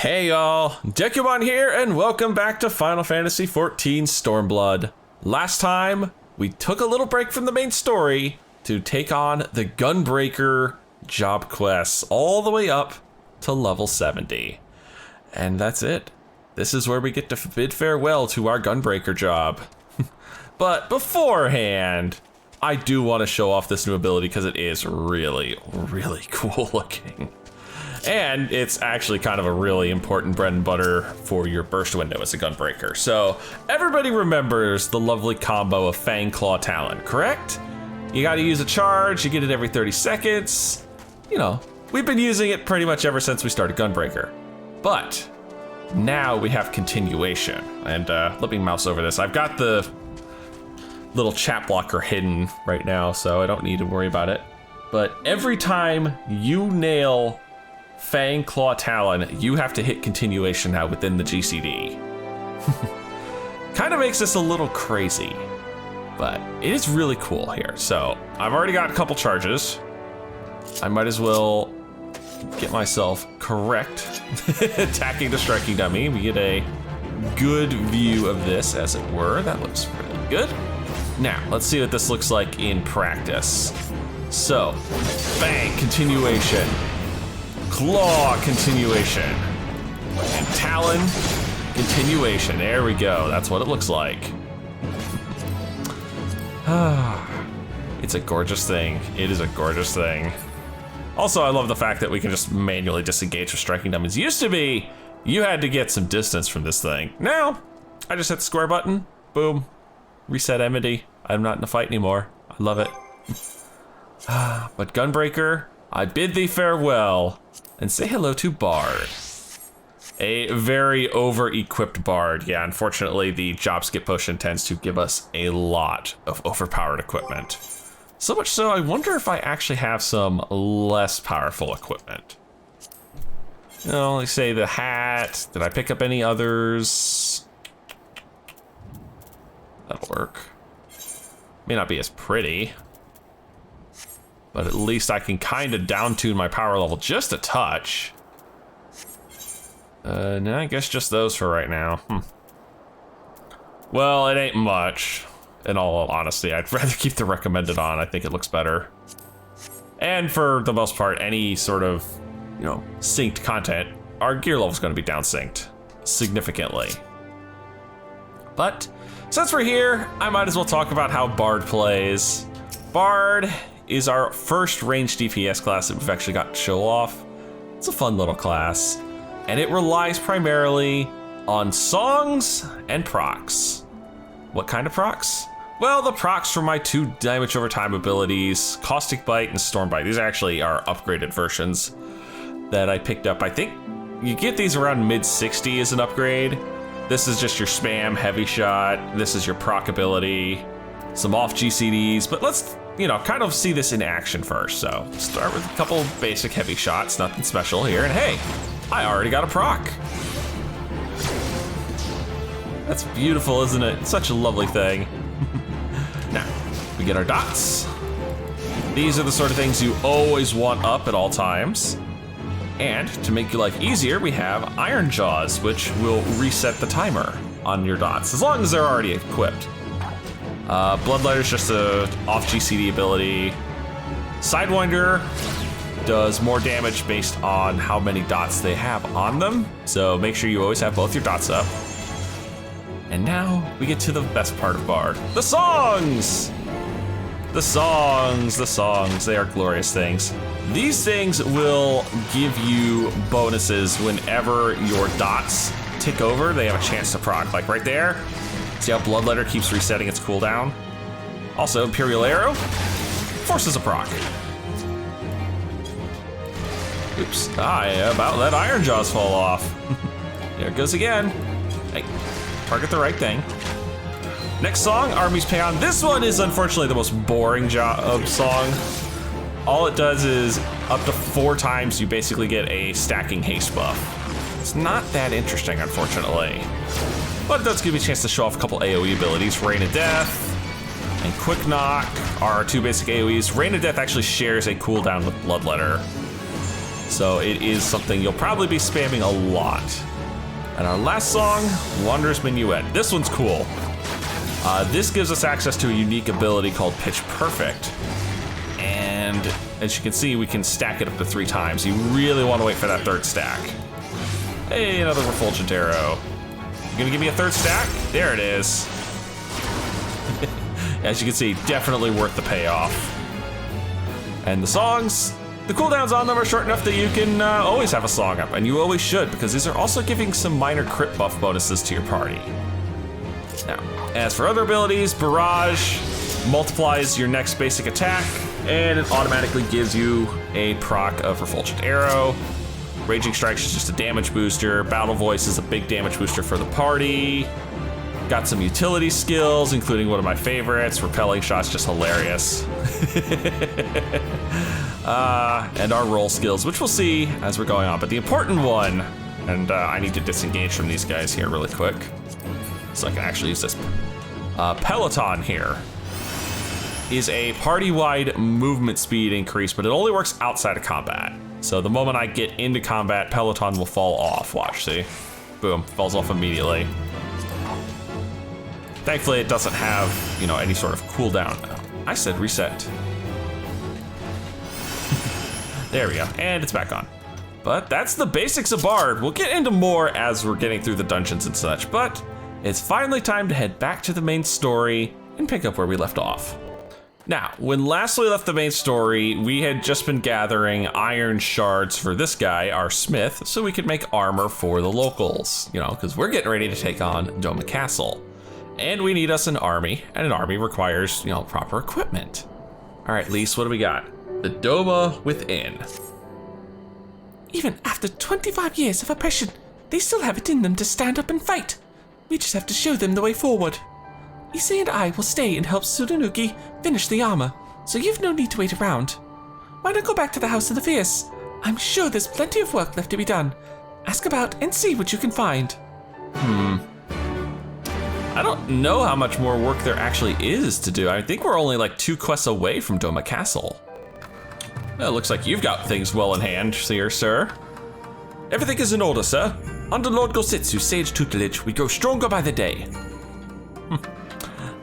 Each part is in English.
Hey y'all, Dekumon here, and welcome back to Final Fantasy XIV Stormblood. Last time, we took a little break from the main story to take on the Gunbreaker job quests all the way up to level 70. And that's it. This is where we get to bid farewell to our Gunbreaker job. But beforehand, I do want to show off this new ability because it is really, really cool looking. And it's actually kind of a really important bread and butter for your burst window as a Gunbreaker. So everybody remembers the lovely combo of Fang, Claw, Talon, correct? You gotta use a charge, you get it every 30 seconds. You know, we've been using it pretty much ever since we started Gunbreaker. But now we have continuation. And let me mouse over this. I've got the little chat blocker hidden right now, so I don't need to worry about it. But every time you nail Fang, Claw, Talon, you have to hit continuation now within the GCD. Kind of makes this a little crazy, but it is really cool here. So I've already got a couple charges. I might as well get myself correct. Attacking the striking dummy. We get a good view of this, as it were. That looks really good. Now, let's see what this looks like in practice. So, Fang, continuation. Claw, continuation. And Talon, continuation. There we go. That's what it looks like. It's a gorgeous thing. It is a gorgeous thing. Also, I love the fact that we can just manually disengage with striking dummies. Used to be, you had to get some distance from this thing. Now, I just hit the square button. Boom. Reset enmity. I'm not in a fight anymore. I love it. But Gunbreaker, I bid thee farewell and say hello to Bard. A very over-equipped Bard. Yeah, unfortunately, the job skip potion tends to give us a lot of overpowered equipment. So much so, I wonder if I actually have some less powerful equipment. You know, like say the hat. Did I pick up any others? That'll work. May not be as pretty, but at least I can kind of down tune my power level just a touch. No, I guess just those for right now. Well, it ain't much, in all honesty. I'd rather keep the recommended on. I think it looks better. And for the most part, any sort of, you know, synced content, our gear level's gonna be down synced significantly. But since we're here, I might as well talk about how Bard plays. Bard is our first ranged DPS class that we've actually got to show off. It's a fun little class, and it relies primarily on songs and procs. What kind of procs? Well, the procs for my two damage over time abilities, Caustic Bite and Storm Bite. These actually are upgraded versions that I picked up. I think you get these around mid 60 as an upgrade. This is just your spam heavy shot. This is your proc ability, some off GCDs, but let's, you know, kind of see this in action first. So start with a couple basic heavy shots, nothing special here. And hey, I already got a proc. That's beautiful, isn't it? Such a lovely thing. Now, we get our dots. These are the sort of things you always want up at all times. And to make your life easier, we have Iron Jaws, which will reset the timer on your dots, as long as they're already equipped. Bloodlighter is just a off GCD ability. Sidewinder does more damage based on how many dots they have on them, so make sure you always have both your dots up. And now we get to the best part of Bard, the songs! The songs, they are glorious things. These things will give you bonuses whenever your dots tick over. They have a chance to proc, like right there. See how Bloodletter keeps resetting its cooldown? Also, Imperial Arrow forces a proc. Oops, I about let Iron Jaws fall off. There it goes again. Hey, target the right thing. Next song, Armies Payon. This one is unfortunately the most boring song. All it does is up to 4 times you basically get a stacking haste buff. It's not that interesting, unfortunately. But it does give you a chance to show off a couple AoE abilities. Rain of Death and Quick Knock are 2 basic AoEs. Rain of Death actually shares a cooldown with Bloodletter. So it is something you'll probably be spamming a lot. And our last song, Wanderer's Minuet. This one's cool. This gives us access to a unique ability called Pitch Perfect. And as you can see, we can stack it up to 3 times. You really want to wait for that 3rd stack. Hey, another Refulgent Arrow. You gonna give me a 3rd stack? There it is. As you can see, definitely worth the payoff. And the songs, the cooldowns on them are short enough that you can always have a song up, and you always should, because these are also giving some minor crit buff bonuses to your party. Now, as for other abilities, Barrage multiplies your next basic attack, and it automatically gives you a proc of Refulgent Arrow. Raging Strikes is just a damage booster. Battle Voice is a big damage booster for the party. Got some utility skills, including one of my favorites, Repelling Shot's just hilarious. And our roll skills, which we'll see as we're going on. But the important one, and I need to disengage from these guys here really quick, so I can actually use this. Peloton here is a party-wide movement speed increase, but it only works outside of combat. So the moment I get into combat, Peloton will fall off. Watch, see? Boom, falls off immediately. Thankfully, it doesn't have, you know, any sort of cooldown. I said reset. There we go, and it's back on. But that's the basics of Bard. We'll get into more as we're getting through the dungeons and such, but it's finally time to head back to the main story and pick up where we left off. Now, when last we left the main story, we had just been gathering iron shards for this guy, our smith, so we could make armor for the locals, you know, because we're getting ready to take on Doma Castle. And we need us an army, and an army requires, you know, proper equipment. All right, Lise, what do we got? The Doma Within. Even after 25 years of oppression, they still have it in them to stand up and fight. We just have to show them the way forward. Issei and I will stay and help Tsurunuki finish the armor, so you've no need to wait around. Why not go back to the House of the Fierce? I'm sure there's plenty of work left to be done. Ask about and see what you can find. I don't know how much more work there actually is to do. I think we're only like 2 quests away from Doma Castle. Well, it looks like you've got things well in hand, sir. Everything is in order, sir. Under Lord Gositsu's sage tutelage, we grow stronger by the day.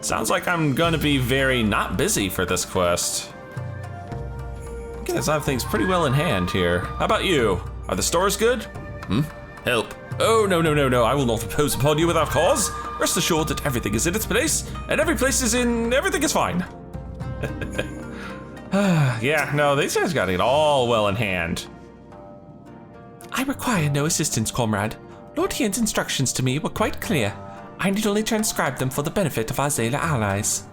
Sounds like I'm gonna be very not busy for this quest. I guess I have things pretty well in hand here. How about you? Are the stores good? Help. Oh, no, I will not impose upon you without cause. Rest assured that everything is in its place, and everything is fine. Yeah, no, these guys got it all well in hand. I require no assistance, comrade. Lord Hien's instructions to me were quite clear. I need only transcribe them for the benefit of our Zayla allies.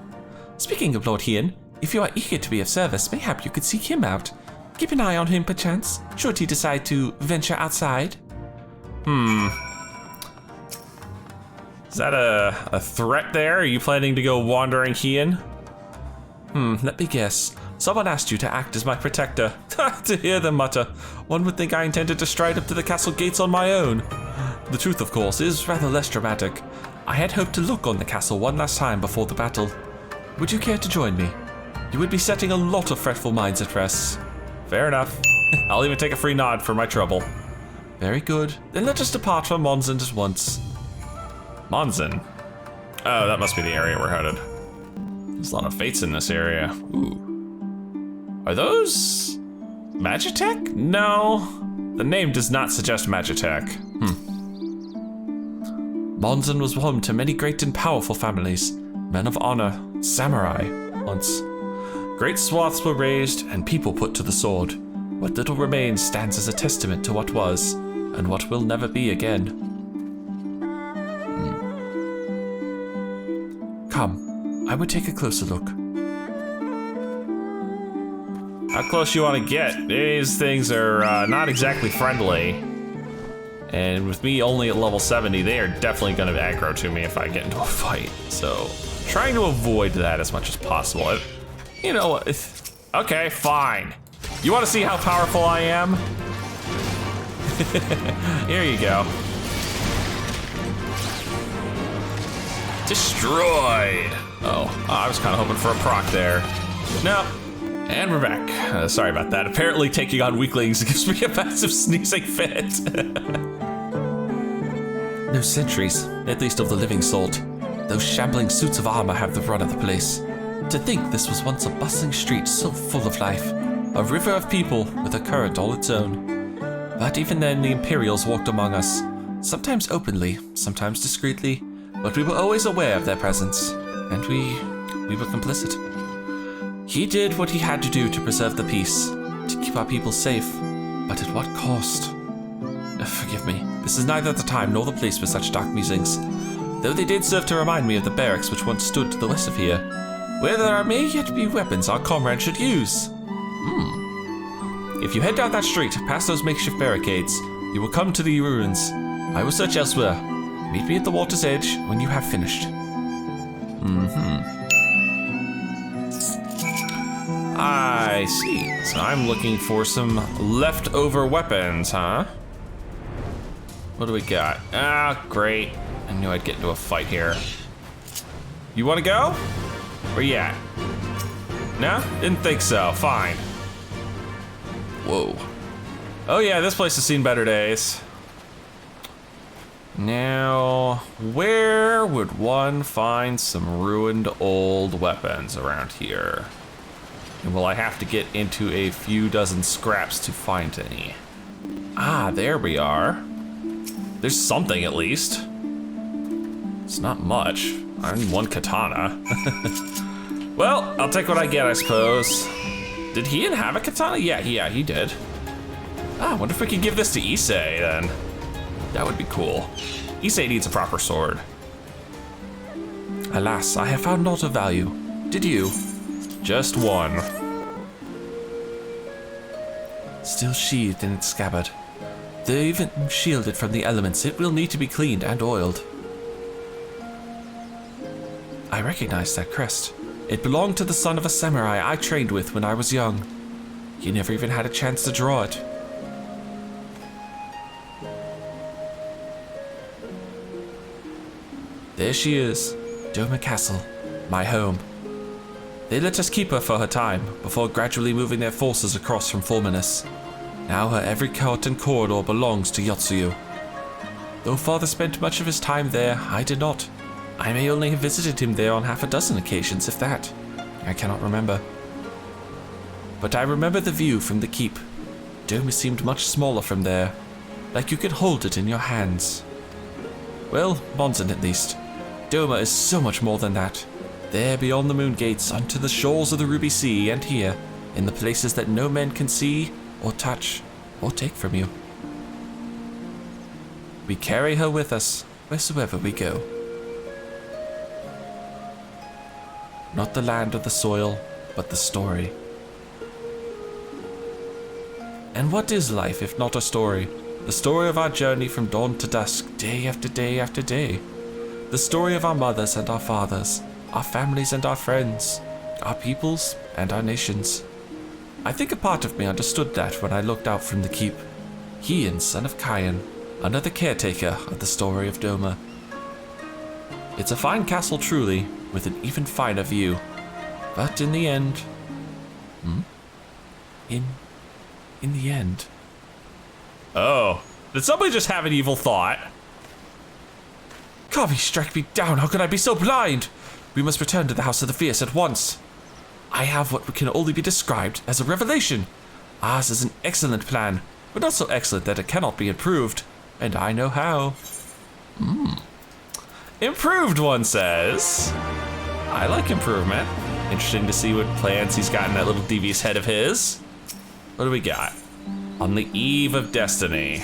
Speaking of Lord Hien, if you are eager to be of service, mayhap you could seek him out. Keep an eye on him, perchance, should he decide to venture outside. Is that a threat there? Are you planning to go wandering Hien? Let me guess. Someone asked you to act as my protector. To hear them mutter, one would think I intended to stride up to the castle gates on my own. The truth, of course, is rather less dramatic. I had hoped to look on the castle one last time before the battle. Would you care to join me? You would be setting a lot of fretful minds at rest. Fair enough. I'll even take a free nod for my trouble. Very good. Then let us depart from Monzen at once. Monzen? Oh, that must be the area we're headed. There's a lot of fates in this area. Ooh. Are those Magitech? No, the name does not suggest Magitech. Monzen was home to many great and powerful families, men of honor, samurai, once. Great swaths were razed and people put to the sword. What little remains stands as a testament to what was, and what will never be again. Come, I would take a closer look. How close you want to get? These things are not exactly friendly. And with me only at level 70, they are definitely going to aggro to me if I get into a fight. So, trying to avoid that as much as possible. You know what? Okay, fine. You want to see how powerful I am? Here you go. Destroyed. Oh, I was kind of hoping for a proc there. No. And we're back. Sorry about that. Apparently taking on weaklings gives me a massive sneezing fit. No sentries, at least of the living sort. Those shambling suits of armor have the run of the place. To think this was once a bustling street so full of life. A river of people with a current all its own. But even then, the Imperials walked among us. Sometimes openly, sometimes discreetly, but we were always aware of their presence. And we were complicit. He did what he had to do to preserve the peace, to keep our people safe, but at what cost? Forgive me, this is neither the time nor the place for such dark musings, though they did serve to remind me of the barracks which once stood to the west of here, where there may yet be weapons our comrades should use. If you head down that street, past those makeshift barricades, you will come to the ruins. I will search elsewhere. Meet me at the water's edge when you have finished. I see. So I'm looking for some leftover weapons, huh? What do we got? Ah, great. I knew I'd get into a fight here. You want to go? Where you at? No? Didn't think so. Fine. Whoa. Oh yeah, this place has seen better days. Now, where would one find some ruined old weapons around here? And will I have to get into a few dozen scraps to find any? Ah, there we are. There's something at least. It's not much. I need one katana. Well, I'll take what I get, I suppose. Did he have a katana? Yeah, he did. Ah, I wonder if we could give this to Issei then. That would be cool. Issei needs a proper sword. Alas, I have found naught of value. Did you? Just one. Still sheathed in its scabbard. Though even shielded from the elements, it will need to be cleaned and oiled. I recognize that crest. It belonged to the son of a samurai I trained with when I was young. He never even had a chance to draw it. There she is, Doma Castle, my home. They let us keep her for her time, before gradually moving their forces across from Fulminus. Now her every court and corridor belongs to Yotsuyu. Though father spent much of his time there, I did not. I may only have visited him there on half a dozen occasions, if that. I cannot remember. But I remember the view from the keep. Doma seemed much smaller from there, like you could hold it in your hands. Well, Monson at least. Doma is so much more than that. There beyond the moon gates, unto the shores of the Ruby Sea, and here, in the places that no man can see, or touch, or take from you. We carry her with us, wheresoever we go. Not the land or the soil, but the story. And what is life if not a story? The story of our journey from dawn to dusk, day after day after day. The story of our mothers and our fathers, our families and our friends, our peoples and our nations. I think a part of me understood that when I looked out from the keep. Heian, son of Kyan, another caretaker of the story of Doma. It's a fine castle truly, with an even finer view. But in the end... In the end... Oh, did somebody just have an evil thought? Kavi, strike me down, how could I be so blind? We must return to the House of the Fierce at once. I have what can only be described as a revelation. Ours is an excellent plan, but not so excellent that it cannot be improved. And I know how. Improved, one says. I like improvement. Interesting to see what plans he's got in that little devious head of his. What do we got? On the eve of destiny.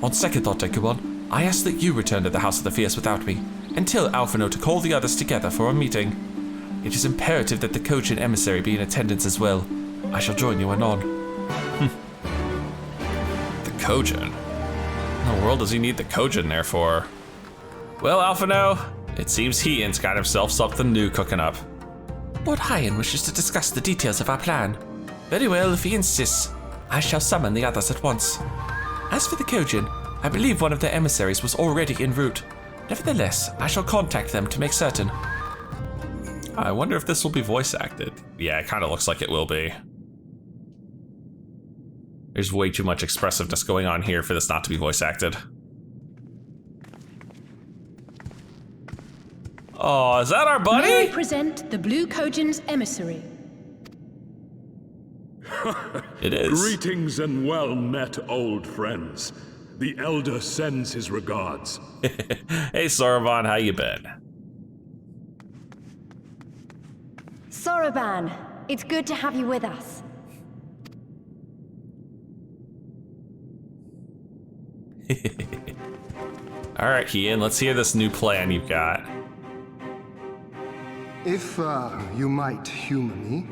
On second thought, Dekumon, I ask that you return to the House of the Fierce without me, and tell Alphino to call the others together for a meeting. It is imperative that the coach and emissary be in attendance as well. I shall join you anon. The Kojin? What in the world does he need the Kojin there for? Well, Alphino, it seems Heian's got himself something new cooking up. Lord Heian wishes to discuss the details of our plan. Very well, if he insists, I shall summon the others at once. As for the Kojin, I believe one of their emissaries was already en route. Nevertheless, I shall contact them to make certain. I wonder if this will be voice acted. Yeah, it kind of looks like it will be. There's way too much expressiveness going on here for this not to be voice acted. Oh, is that our buddy? May I present the Blue Kojin's emissary? It is. Greetings and well met, old friends. The Elder sends his regards. Hey, Soroban, how you been? Soroban, it's good to have you with us. All right, Hien, let's hear this new plan you've got. If you might humor me.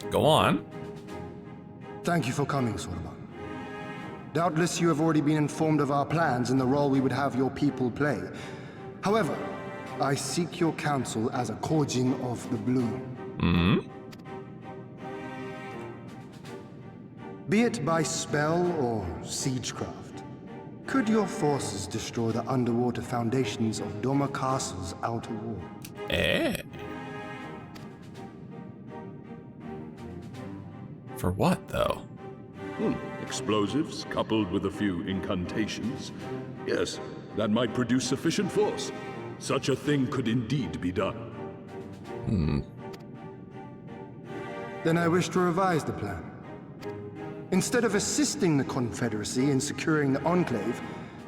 Go on. Thank you for coming, Soroban. Doubtless you have already been informed of our plans and the role we would have your people play. However, I seek your counsel as a Kojin of the Blue. Be it by spell or siegecraft, could your forces destroy the underwater foundations of Doma Castle's outer wall? For what, though? Explosives coupled with a few incantations. Yes, that might produce sufficient force. Such a thing could indeed be done. Then I wish to revise the plan. Instead of assisting the Confederacy in securing the Enclave,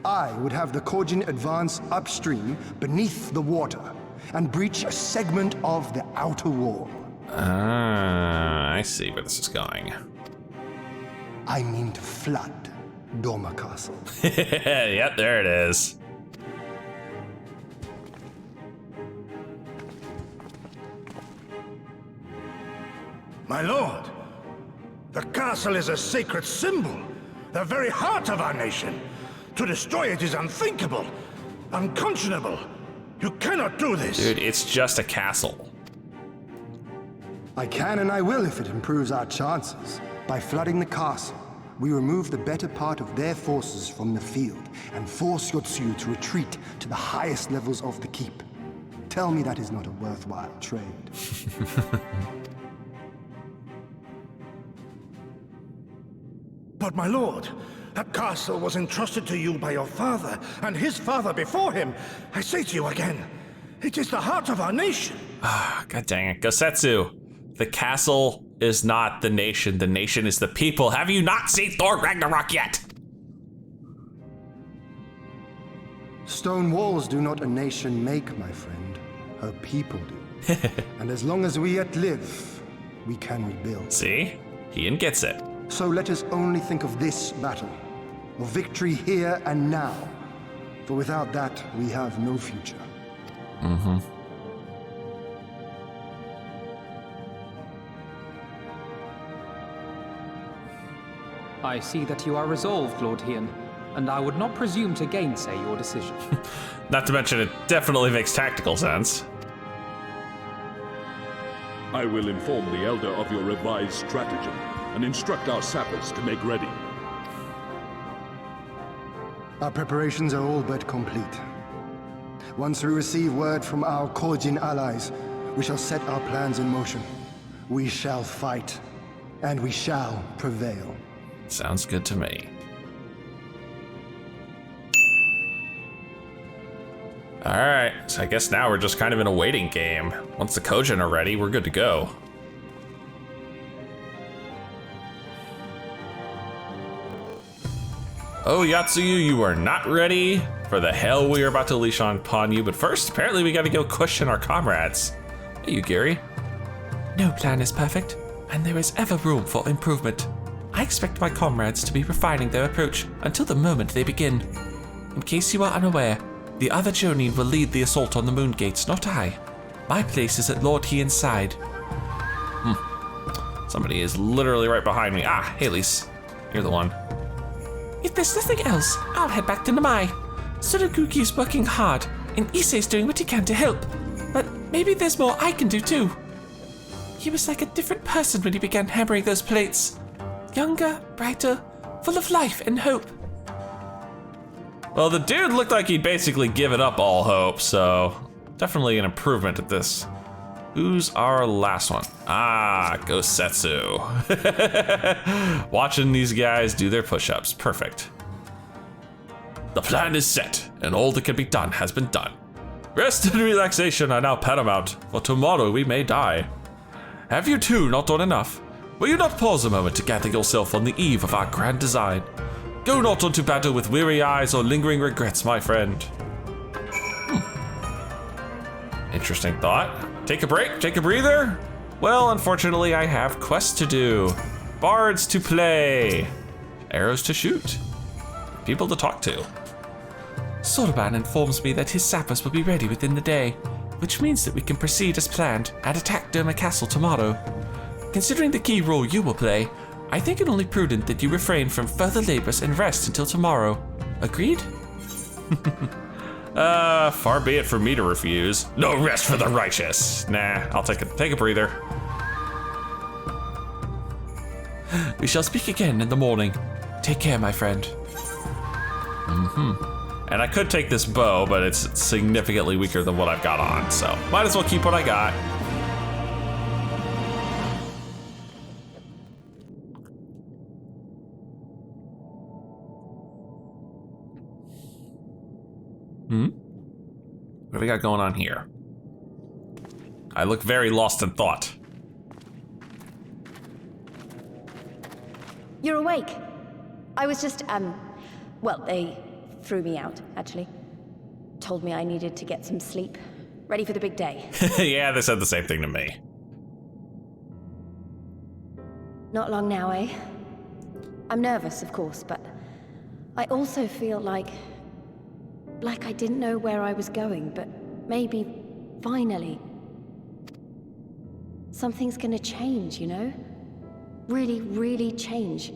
I would have the Kojin advance upstream beneath the water and breach a segment of the outer wall. I see where this is going. I mean to flood Doma Castle. Yep, there it is. My lord, the castle is a sacred symbol, the very heart of our nation. To destroy it is unthinkable, unconscionable. You cannot do this. Dude, it's just a castle. I can and I will if it improves our chances. By flooding the castle, we remove the better part of their forces from the field and force Yotsuyu to retreat to the highest levels of the keep. Tell me that is not a worthwhile trade. But my lord, that castle was entrusted to you by your father and his father before him. I say to you again, it is the heart of our nation. God dang it. Gosetsu, the castle is not the nation is the people. Have you not seen Thor Ragnarok yet? Stone walls do not a nation make, my friend. Her people do. And as long as we yet live, we can rebuild. See? Hien gets it. So let us only think of this battle, of victory here and now. For without that, we have no future. I see that you are resolved, Lord Hien, and I would not presume to gainsay your decision. Not to mention, it definitely makes tactical sense. I will inform the Elder of your revised stratagem and instruct our sappers to make ready. Our preparations are all but complete. Once we receive word from our Kojin allies, we shall set our plans in motion. We shall fight, and we shall prevail. Sounds good to me. Alright, so I guess now we're just kind of in a waiting game. Once the Kojin are ready, we're good to go. Oh, Yotsuyu, you are not ready for the hell we are about to unleash upon you, but first, apparently we gotta go question our comrades. Hey, you, Gary. No plan is perfect, and there is ever room for improvement. I expect my comrades to be refining their approach until the moment they begin. In case you are unaware, the other Jonin will lead the assault on the Moon Gates, not I. My place is at Lord Hien's side. Somebody is literally right behind me. Ah, hey, Lise. You're the one. If there's nothing else, I'll head back to Namai. Sudaguki is working hard, and Issei's doing what he can to help. But maybe there's more I can do too. He was like a different person when he began hammering those plates. Younger, brighter, full of life and hope. Well, the dude looked like he'd basically given up all hope, so definitely an improvement at this. Who's our last one? Ah, Gosetsu. Watching these guys do their push-ups. Perfect. The plan is set, and all that can be done has been done. Rest and relaxation are now paramount, for tomorrow we may die. Have you two not done enough? Will you not pause a moment to gather yourself on the eve of our grand design? Go not on to battle with weary eyes or lingering regrets, my friend. Interesting thought. Take a break, take a breather? Well, unfortunately, I have quests to do. Bards to play. Arrows to shoot. People to talk to. Sorban informs me that his sappers will be ready within the day, which means that we can proceed as planned and attack Doma Castle tomorrow. Considering the key role you will play, I think it only prudent that you refrain from further labors and rest until tomorrow. Agreed? Far be it from me to refuse. No rest for the righteous. Nah, I'll take a breather. We shall speak again in the morning. Take care, my friend. And I could take this bow, but it's significantly weaker than what I've got on, so might as well keep what I got. What do we got going on here? I look very lost in thought. You're awake. I was just, well, they threw me out, actually. Told me I needed to get some sleep. Ready for the big day. Yeah, they said the same thing to me. Not long now, eh? I'm nervous, of course, but I also feel like I didn't know where I was going, but maybe, finally, something's gonna change, you know? Really, really change.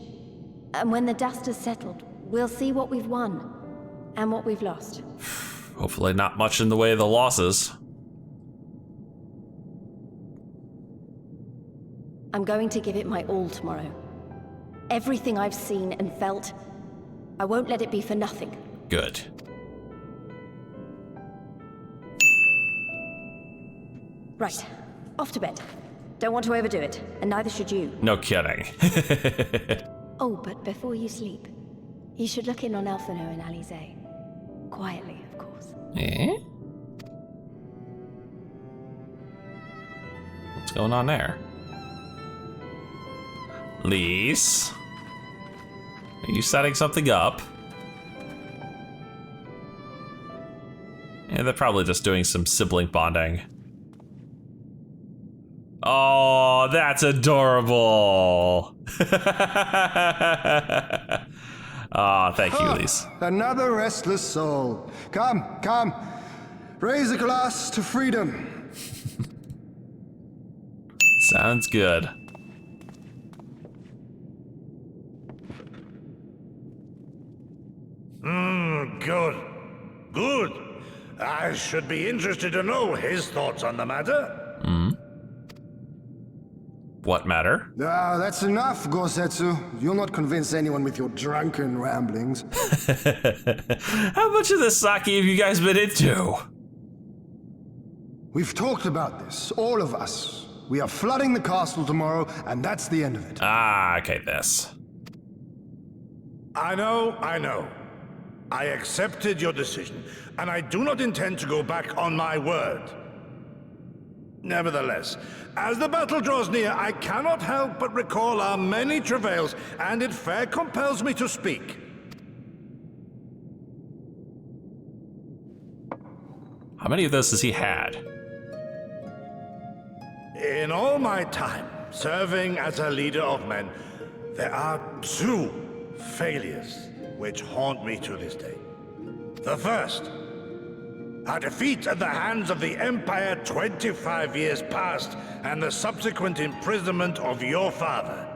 And when the dust has settled, we'll see what we've won and what we've lost. Hopefully not much in the way of the losses. I'm going to give it my all tomorrow. Everything I've seen and felt, I won't let it be for nothing. Good. Right, off to bed. Don't want to overdo it, and neither should you. No kidding. Oh, but before you sleep, you should look in on Elfino and Alize. Quietly, of course. Eh? What's going on there? Lise? Are you setting something up? Yeah, they're probably just doing some sibling bonding. Oh, that's adorable. Oh, thank you, Lise. Another restless soul. Come, come. Raise a glass to freedom. Sounds good. Good. Good. I should be interested to know his thoughts on the matter. What matter? Ah, that's enough, Gosetsu. You'll not convince anyone with your drunken ramblings. How much of this sake have you guys been into? We've talked about this, all of us. We are flooding the castle tomorrow, and that's the end of it. Ah, okay, this. I know. I accepted your decision, and I do not intend to go back on my word. Nevertheless, as the battle draws near, I cannot help but recall our many travails, and it fair compels me to speak. How many of those has he had? In all my time serving as a leader of men, there are two failures which haunt me to this day. The first, a defeat at the hands of the Empire 25 years past, and the subsequent imprisonment of your father.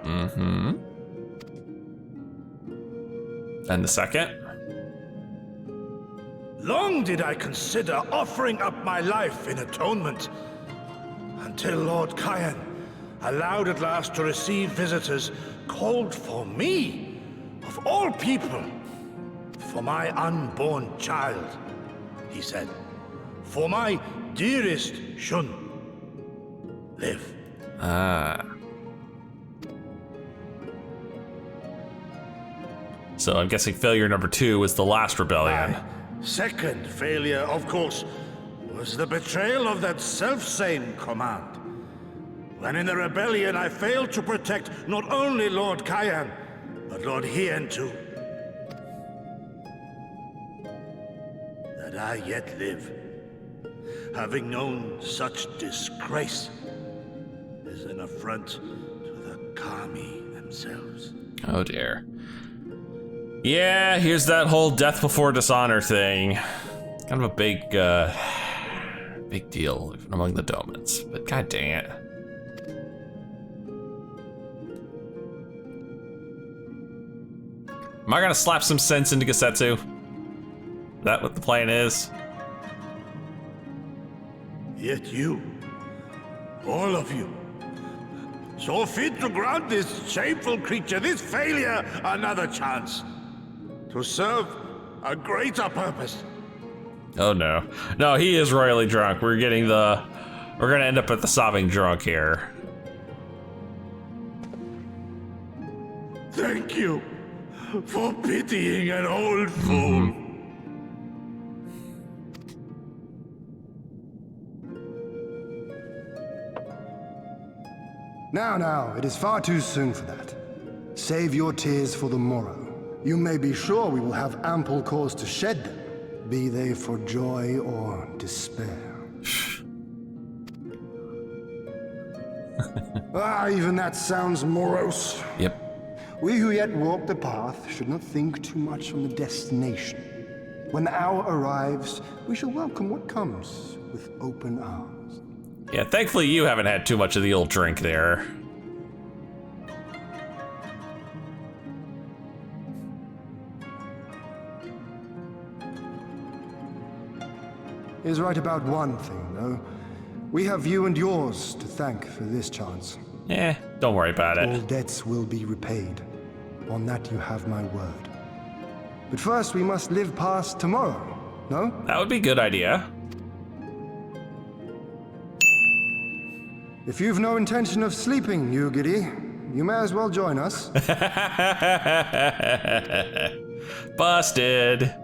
And the second? Long did I consider offering up my life in atonement, until Lord Kyan, allowed at last to receive visitors, called for me, of all people, For my unborn child, he said. For my dearest Shun. Live. So I'm guessing failure number 2 was the last rebellion. My second failure, of course, was the betrayal of that self-same command. When in the rebellion I failed to protect not only Lord Kyan, but Lord Hien too. That I yet live, having known such disgrace, is an affront to the Kami themselves. Oh dear. Yeah, here's that whole death before dishonor thing. Kind of a big deal among the Domans, but god dang it. Am I gonna slap some sense into Gesetsu? Is that what the plan is? Yet you, all of you, so fit to grant this shameful creature, this failure, another chance to serve a greater purpose. Oh no. No, he is royally drunk. We're gonna end up at the sobbing drunk here. Thank you for pitying an old fool. Now, it is far too soon for that. Save your tears for the morrow. You may be sure we will have ample cause to shed them, be they for joy or despair. Even that sounds morose. Yep. We who yet walk the path should not think too much on the destination. When the hour arrives, we shall welcome what comes with open arms. Yeah, thankfully you haven't had too much of the old drink there. He is right about one thing, though. We have you and yours to thank for this chance. Don't worry about All it. debts will be repaid. On that you have my word. But first we must live past tomorrow, no? That would be a good idea. If you've no intention of sleeping, Yugiri, you may as well join us. Busted.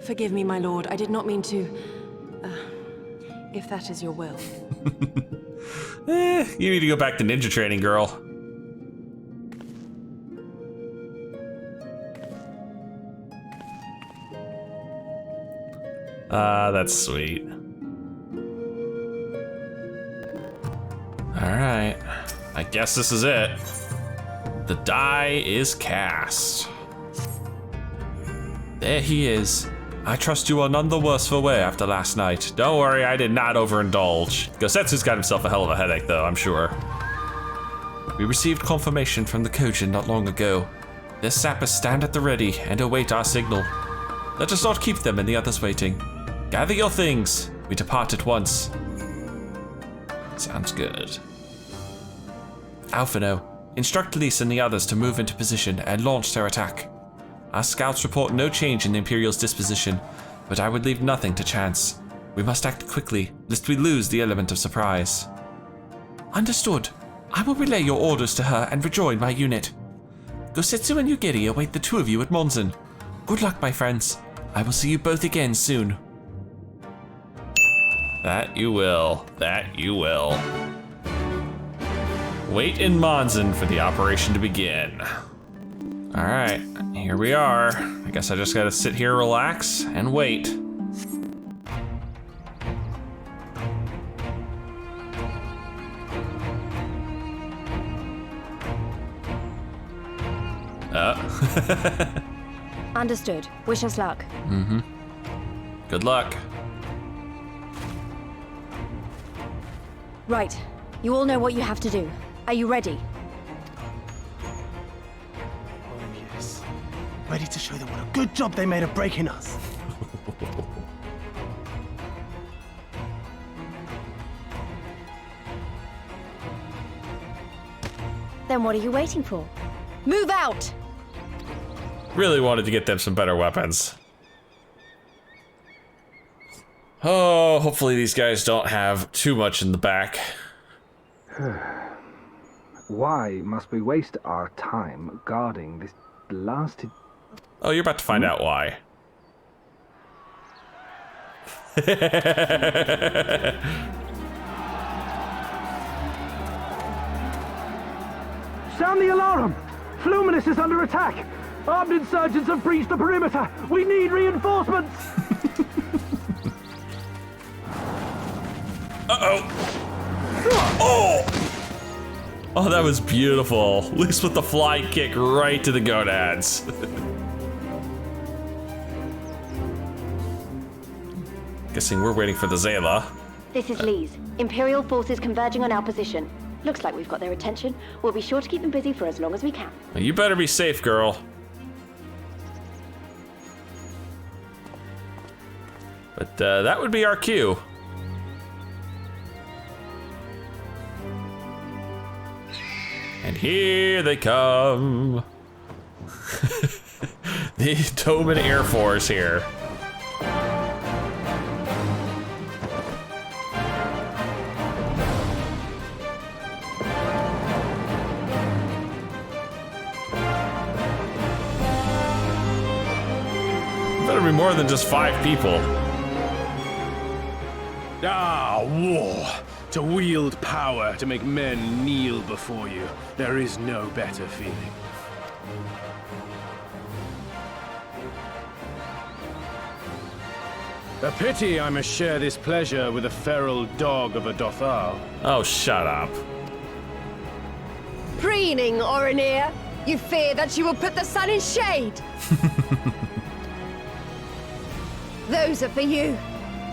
Forgive me, my lord. I did not mean to... if that is your will. You need to go back to ninja training, girl. That's sweet. Alright. I guess this is it. The die is cast. There he is. I trust you are none the worse for wear after last night. Don't worry, I did not overindulge. Gosetsu's got himself a hell of a headache, though, I'm sure. We received confirmation from the Kojin not long ago. Their sappers stand at the ready and await our signal. Let us not keep them and the others waiting. Gather your things. We depart at once. Sounds good. Alphino, instruct Lise and the others to move into position and launch their attack. Our scouts report no change in the Imperial's disposition, but I would leave nothing to chance. We must act quickly, lest we lose the element of surprise. Understood. I will relay your orders to her and rejoin my unit. Gosetsu and Yugiri await the two of you at Monzen. Good luck, my friends. I will see you both again soon. That you will. That you will. Wait in Monzen for the operation to begin. Alright, here we are. I guess I just gotta sit here, relax, and wait. Understood. Wish us luck. Good luck. Right. You all know what you have to do. Are you ready? Yes. Ready to show them what a good job they made of breaking us. Then what are you waiting for? Move out! Really wanted to get them some better weapons. Oh, hopefully these guys don't have too much in the back. Why must we waste our time guarding this blasted... Oh, you're about to find out why. Sound the alarm! Fluminous is under attack! Armed insurgents have breached the perimeter! We need reinforcements! Uh-oh! Oh! Oh, that was beautiful. Luce with the flying kick right to the gonads. Guessing we're waiting for the Zayla. This is Lee's. Imperial forces converging on our position. Looks like we've got their attention. We'll be sure to keep them busy for as long as we can. You better be safe, girl. But that would be our cue. And here they come. The Doman Air Force here. Better be more than just 5 people. Ah, war. To wield power, to make men kneel before you. There is no better feeling. A pity I must share this pleasure with a feral dog of a Dothal. Oh, shut up. Preening, Oronir. You fear that you will put the sun in shade. Those are for you.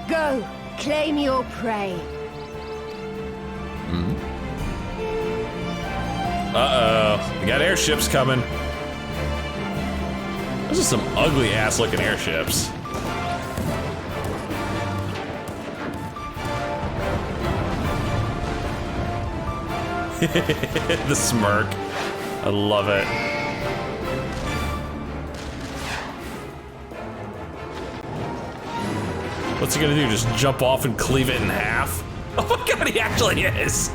Go, claim your prey. Uh-oh. We got airships coming. Those are some ugly-ass looking airships. The smirk. I love it. What's he gonna do? Just jump off and cleave it in half? Oh my god, he actually is!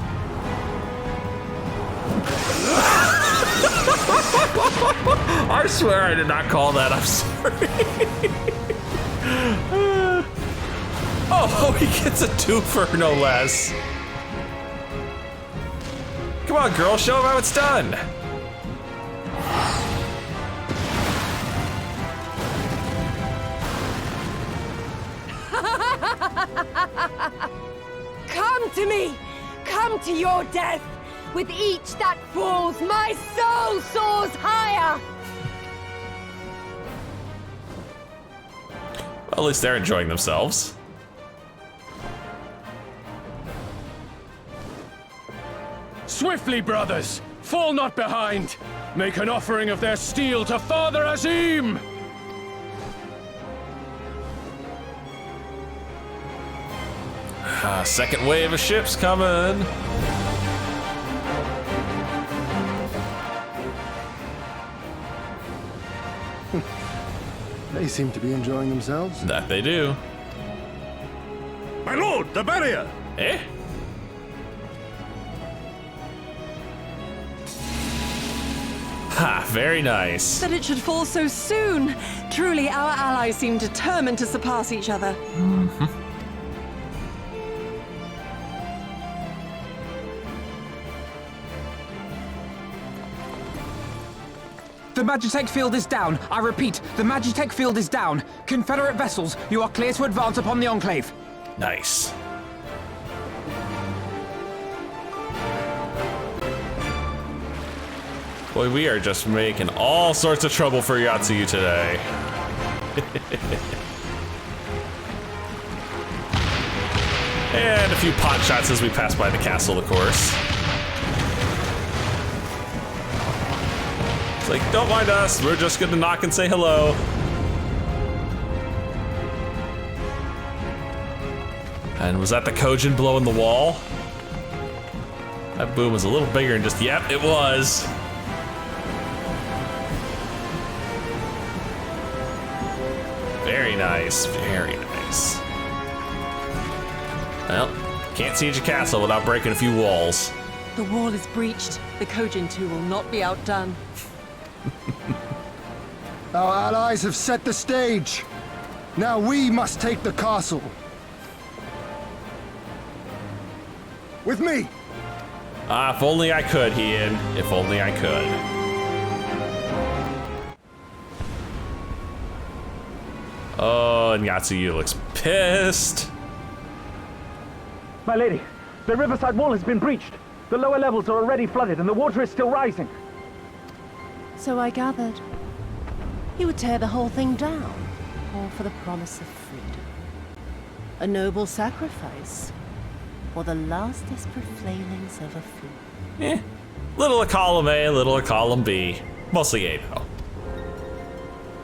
I swear I did not call that, I'm sorry. Oh, he gets a twofer, no less. Come on, girl, show him how it's done. Come to me! Come to your death! With each that falls, my soul soars higher! Well, at least they're enjoying themselves. Swiftly, brothers! Fall not behind! Make an offering of their steel to Father Azim! Second wave of ships coming. They seem to be enjoying themselves. That they do. My lord, the barrier! Eh? Ha, very nice. That it should fall so soon. Truly, our allies seem determined to surpass each other. The Magitech field is down. I repeat, the Magitech field is down. Confederate vessels, you are clear to advance upon the Enclave. Nice. Boy, we are just making all sorts of trouble for Yatsuyu today. And a few pot shots as we pass by the castle, of course. It's like, don't mind us, we're just gonna knock and say hello. And was that the Kojin blowing the wall? That boom was a little bigger than just, yep, it was. Very nice, very nice. Well, can't siege a castle without breaking a few walls. The wall is breached. The Kojin 2 will not be outdone. Our allies have set the stage. Now we must take the castle. With me! If only I could, Ian. If only I could. Oh, and Yatsuyu looks pissed. My lady, the riverside wall has been breached. The lower levels are already flooded and the water is still rising. So I gathered. He would tear the whole thing down, all for the promise of freedom. A noble sacrifice, or the last desperate flailings of a fool. Little of column A, little of column B. Mostly A, though.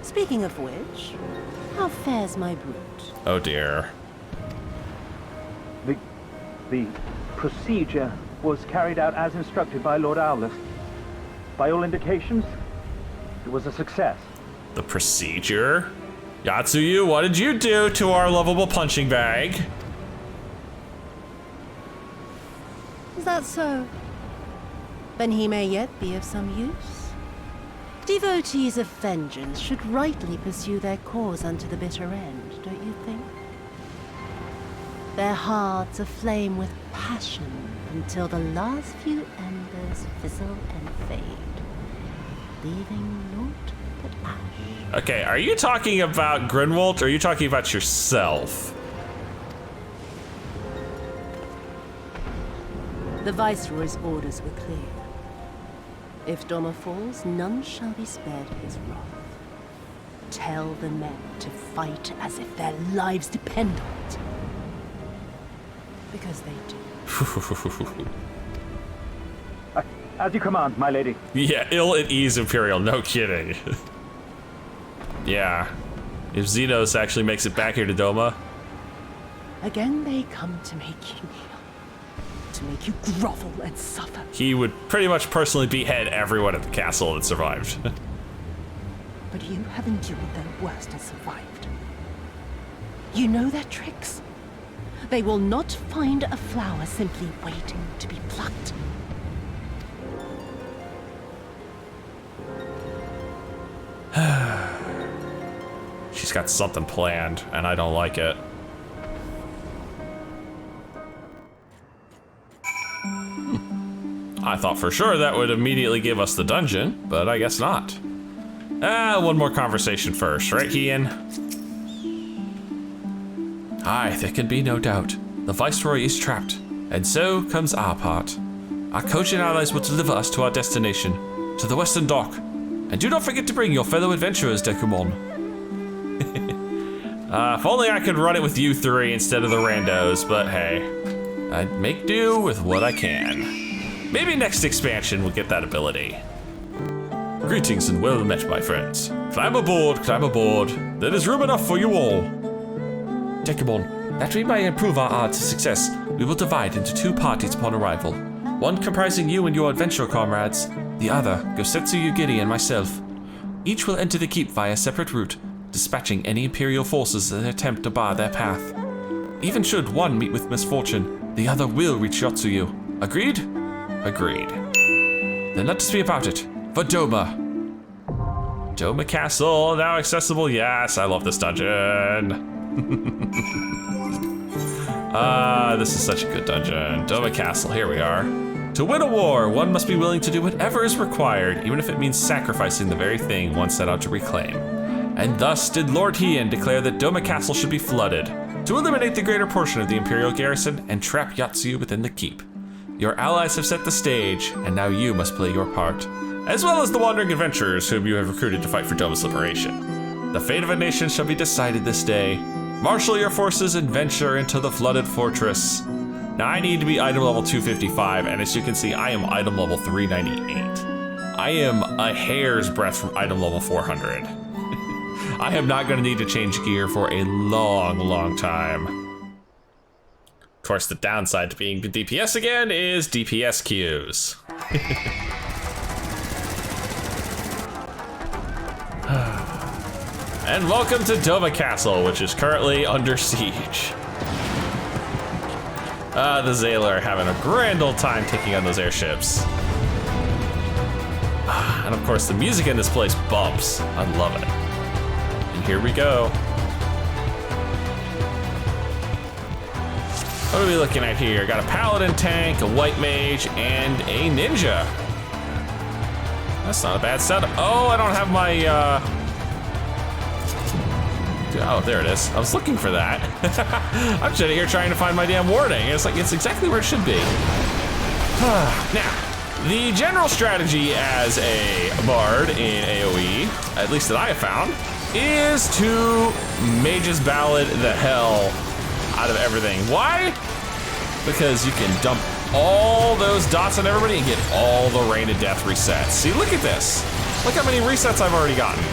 Speaking of which, how fares my brute? Oh dear. The procedure was carried out as instructed by Lord Owlus. By all indications, it was a success. The procedure? Yatsuyu, what did you do to our lovable punching bag? Is that so? Then he may yet be of some use. Devotees of vengeance should rightly pursue their cause unto the bitter end, don't you think? Their hearts aflame with passion until the last few embers fizzle and fade, leaving naught but ash. Okay, are you talking about Grinwald or are you talking about yourself? The Viceroy's orders were clear. If Doma falls, none shall be spared his wrath. Tell the men to fight as if their lives depend on it. Because they do. As you command, my lady. Yeah, ill at ease Imperial, no kidding. Yeah. If Xenos actually makes it back here to Doma. Again they come to make you kneel. To make you grovel and suffer. He would pretty much personally behead everyone at the castle that survived. But you have endured their worst and survived. You know their tricks. They will not find a flower simply waiting to be plucked. She's got something planned, and I don't like it. I thought for sure that would immediately give us the dungeon, but I guess not. One more conversation first, right, Ian? Aye, there can be no doubt. The Viceroy is trapped, and so comes our part. Our Kojin allies will deliver us to our destination, to the Western Dock. And do not forget to bring your fellow adventurers, Dekumon. If only I could run it with you three instead of the randos, but hey. I'd make do with what I can. Maybe next expansion we'll get that ability. Greetings and well met, my friends. Climb aboard, there is room enough for you all. Dekumon, that we may improve our odds of success, we will divide into two parties upon arrival. One comprising you and your adventurer comrades, the other, Gosetsu Yugiri and myself. Each will enter the keep via a separate route, dispatching any Imperial forces that attempt to bar their path. Even should one meet with misfortune, the other will reach Yotsuyu. Agreed? Agreed. Then let us be about it. For Doma. Doma Castle, now accessible. Yes, I love this dungeon. This is such a good dungeon. Doma Castle, here we are. To win a war, one must be willing to do whatever is required, even if it means sacrificing the very thing one set out to reclaim. And thus did Lord Hien declare that Doma Castle should be flooded, to eliminate the greater portion of the Imperial garrison and trap Yotsuyu within the keep. Your allies have set the stage, and now you must play your part, as well as the wandering adventurers whom you have recruited to fight for Doma's liberation. The fate of a nation shall be decided this day. Marshal your forces and venture into the flooded fortress. Now I need to be item level 255, and as you can see, I am item level 398. I am a hair's breadth from item level 400. I am not gonna need to change gear for a long, long time. Of course, the downside to being the DPS again is DPS queues. And welcome to Doma Castle, which is currently under siege. The Zayla are having a grand old time taking on those airships. And of course, the music in this place bumps. I love it. And here we go. What are we looking at here? Got a paladin tank, a white mage, and a ninja. That's not a bad setup. Oh, I don't have my, oh, there it is. I was looking for that. I'm sitting here trying to find my damn warding. It's like, it's exactly where it should be. Now, the general strategy as a bard in AoE, at least that I have found, is to Mage's Ballad the hell out of everything. Why? Because you can dump all those dots on everybody and get all the Rain of Death resets. See, look at this. Look how many resets I've already gotten.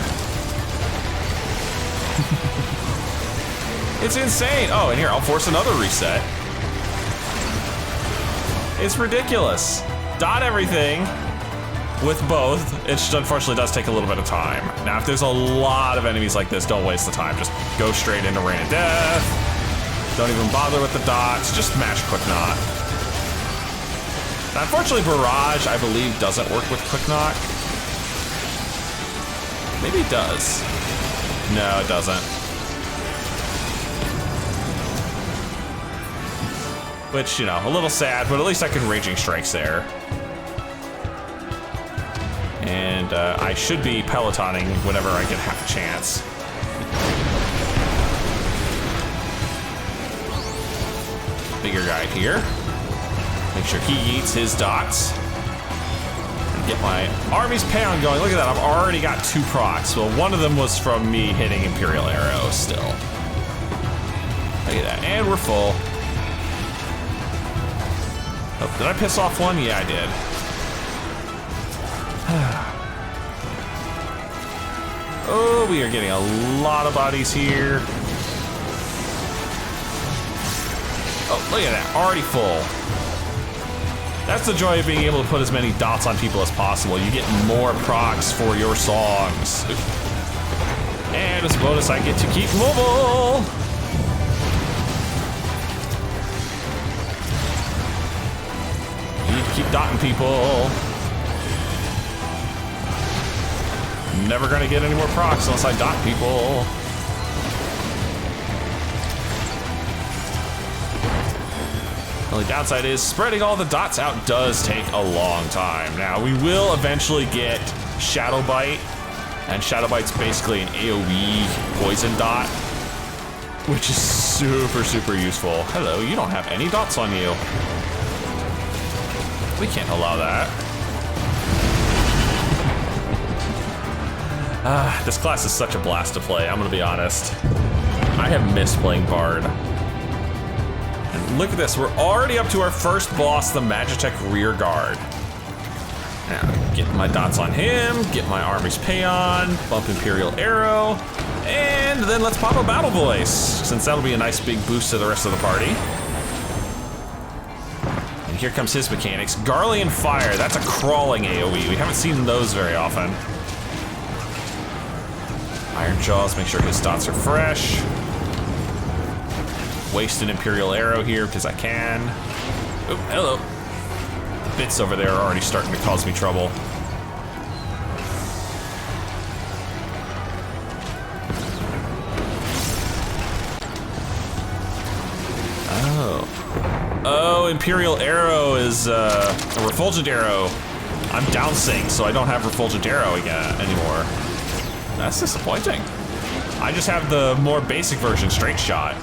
It's insane. Oh, and here, I'll force another reset. It's ridiculous. Dot everything with both. It just unfortunately does take a little bit of time. Now, if there's a lot of enemies like this, don't waste the time. Just go straight into Rain of Death. Don't even bother with the dots. Just mash Quick Knot. Now, unfortunately, Barrage, I believe, doesn't work with Quick Knot. Maybe it does. No, it doesn't. Which, you know, a little sad, but at least I can Raging Strikes there. And I should be pelotoning whenever I get half a chance. Bigger guy here. Make sure he eats his dots. And get my army's payout going. Look at that, I've already got 2 procs. Well, one of them was from me hitting Imperial Arrow still. Look at that, and we're full. Oh, did I piss off one? Yeah, I did. Oh, we are getting a lot of bodies here. Oh, look at that, already full. That's the joy of being able to put as many dots on people as possible. You get more procs for your songs. And as a bonus, I get to keep mobile. You need to keep dotting people. Never gonna get any more procs unless I dot people. The only downside is spreading all the dots out does take a long time. Now, we will eventually get Shadow Bite, and Shadow Bite's basically an AoE poison dot, which is super, super useful. Hello, you don't have any dots on you. We can't allow that. This class is such a blast to play, I'm gonna be honest. I have missed playing Bard. And look at this, we're already up to our first boss, the Magitech Rear Guard. Now, get my dots on him, get my army's payon, bump Imperial Arrow, and then let's pop a Battle Voice, since that'll be a nice big boost to the rest of the party. And here comes his mechanics. Garlean Fire, that's a crawling AoE. We haven't seen those very often. Iron Jaws, make sure his dots are fresh. Waste an Imperial Arrow here because I can. Oh, hello. The bits over there are already starting to cause me trouble. Oh, Imperial Arrow is a Refulgent Arrow. I'm down synced, so I don't have Refulgent Arrow again anymore. That's disappointing. I just have the more basic version, Straight Shot.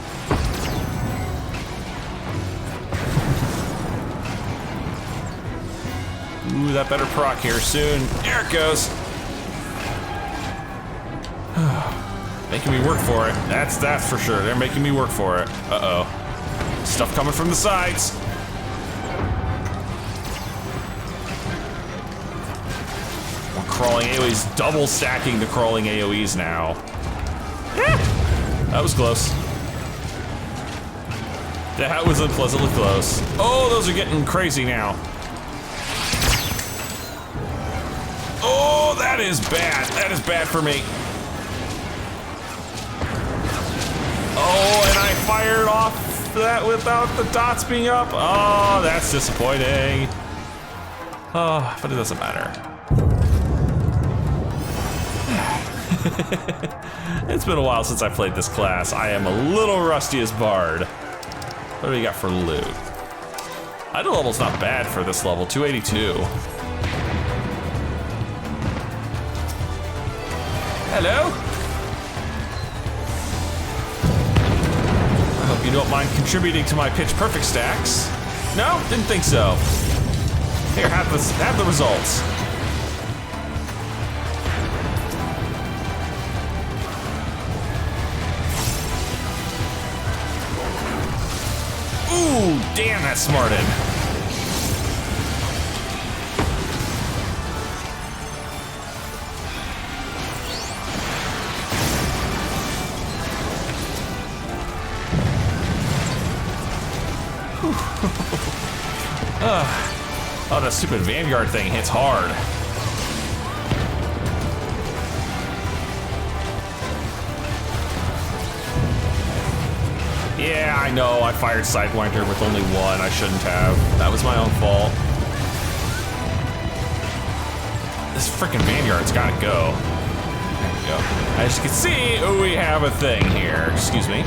Ooh, that better proc here soon. There it goes. Making me work for it. That's for sure. They're making me work for it. Uh-oh. Stuff coming from the sides. More crawling AoEs, double stacking the crawling AoEs now. That was close. That was unpleasantly close. Oh, those are getting crazy now. Oh, that is bad. That is bad for me. Oh, and I fired off that without the dots being up. Oh, that's disappointing. Oh, but it doesn't matter. It's been a while since I played this class. I am a little rusty as Bard. What do we got for loot? Idle level's not bad for this level, 282. Hello? I hope you don't mind contributing to my pitch perfect stacks. No? Didn't think so. Here, have the results. Ooh, damn, that smarted. Oh, that stupid Vanguard thing hits hard. Yeah, I know, I fired Sidewinder with only one. I shouldn't have. That was my own fault. This frickin' Vanguard's gotta go. There we go. As you can see, we have a thing here. Excuse me.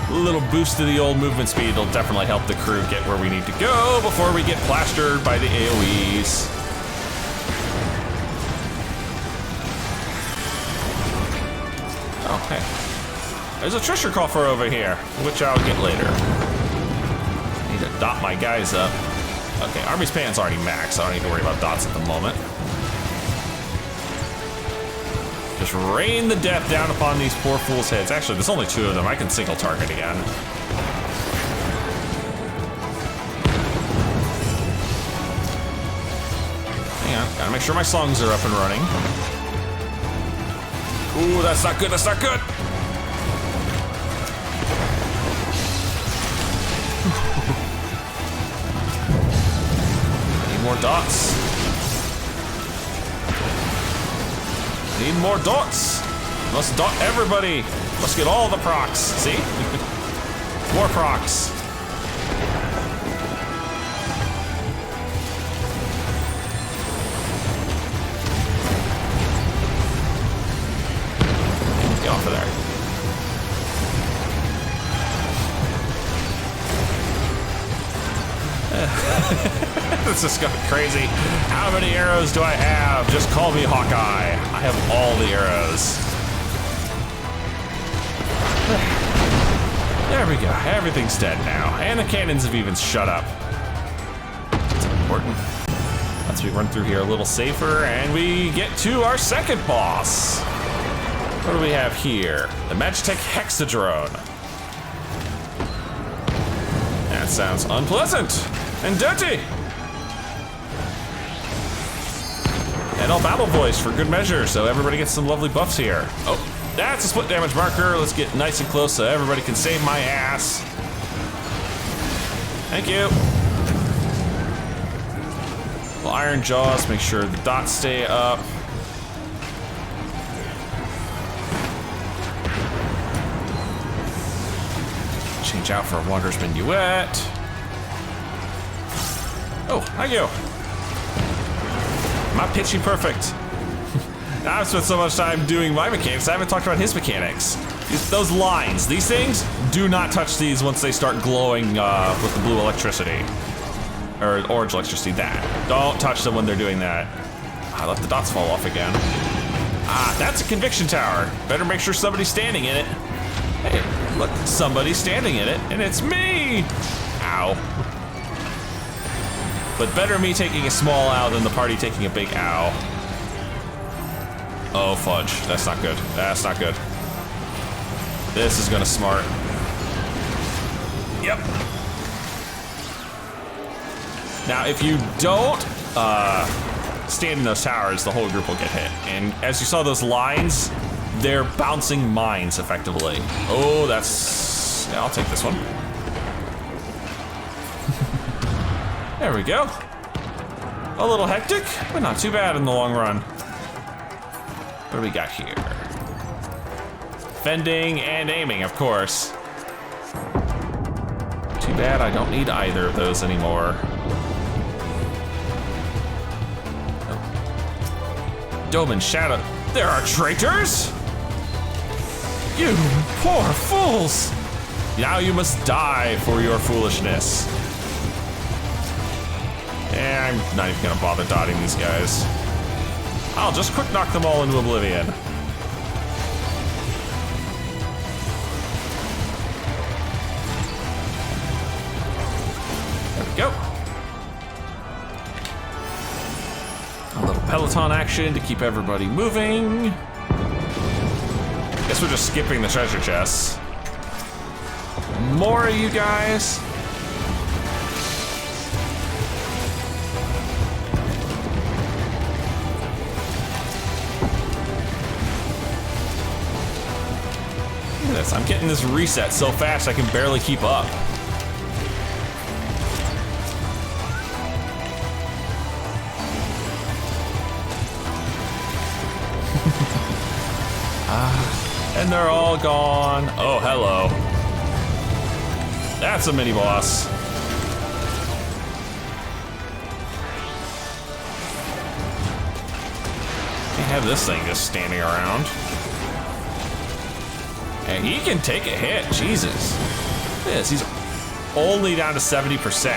A little boost to the old movement speed will definitely help the crew get where we need to go before we get plastered by the AoEs. Oh, hey. There's a treasure coffer over here, which I'll get later. Need to dot my guys up. Okay, army span's already maxed, so I don't need to worry about dots at the moment. Just rain the death down upon these poor fools' heads. Actually, there's only two of them. I can single target again. Hang on, gotta make sure my songs are up and running. Ooh, that's not good, that's not good! Need more dots. Need more dots. Must dot everybody. Must get all the procs. See? More procs. Get off of there. This is going crazy. How many arrows do I have? Just call me Hawkeye. I have all the arrows. There we go. Everything's dead now. And the cannons have even shut up. That's important. Let's run through here a little safer, and we get to our second boss. What do we have here? The Magitech Hexadrone. That sounds unpleasant and dirty. And I'll battle voice for good measure, so everybody gets some lovely buffs here. Oh, that's a split damage marker. Let's get nice and close so everybody can save my ass. Thank you. Well, Iron Jaws, make sure the dots stay up. Change out for a Wanderer's Minuet. Oh, thank you. My pitching perfect. I've spent so much time doing my mechanics, I haven't talked about his mechanics. Those lines, these things, do not touch these once they start glowing with the blue electricity. Or orange electricity, that. Don't touch them when they're doing that. I let the dots fall off again. Ah, that's a conviction tower. Better make sure somebody's standing in it. Hey, look, somebody's standing in it, and it's me! Ow. But better me taking a small ow than the party taking a big ow. Oh, fudge. That's not good. That's not good. This is gonna smart. Yep. Now, if you don't stand in those towers, the whole group will get hit. And as you saw those lines, they're bouncing mines effectively. Oh, that's... Yeah, I'll take this one. There we go. A little hectic, but not too bad in the long run. What do we got here? defending and aiming, of course. Too bad I don't need either of those anymore. Oh. Dome and Shadow. There are traitors? You poor fools! Now you must die for your foolishness. I'm not even gonna bother dotting these guys. I'll just quick knock them all into oblivion. There we go. A little Peloton action to keep everybody moving. Guess we're just skipping the treasure chests. More of you guys. Look at this, I'm getting this reset so fast I can barely keep up. And they're all gone. Oh, hello. That's a mini boss. Can't have this thing just standing around. And he can take a hit, Jesus. Look at this, he's only down to 70%.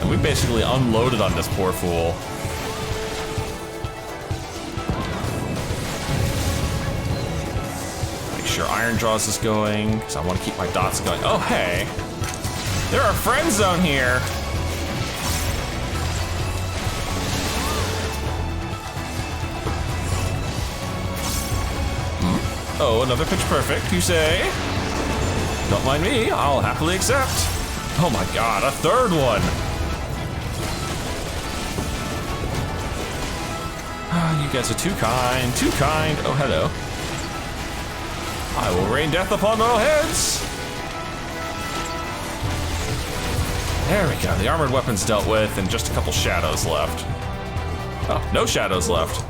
And we basically unloaded on this poor fool. Sure, Iron Jaws is going, because I want to keep my dots going. Oh, hey. There are friend zone here. Oh, another pitch perfect, you say? Don't mind me, I'll happily accept. Oh my god, a third one. You guys are too kind, too kind. Oh, hello. I will rain death upon all heads. There we go. The armored weapon's dealt with, and just a couple shadows left. Oh, no shadows left.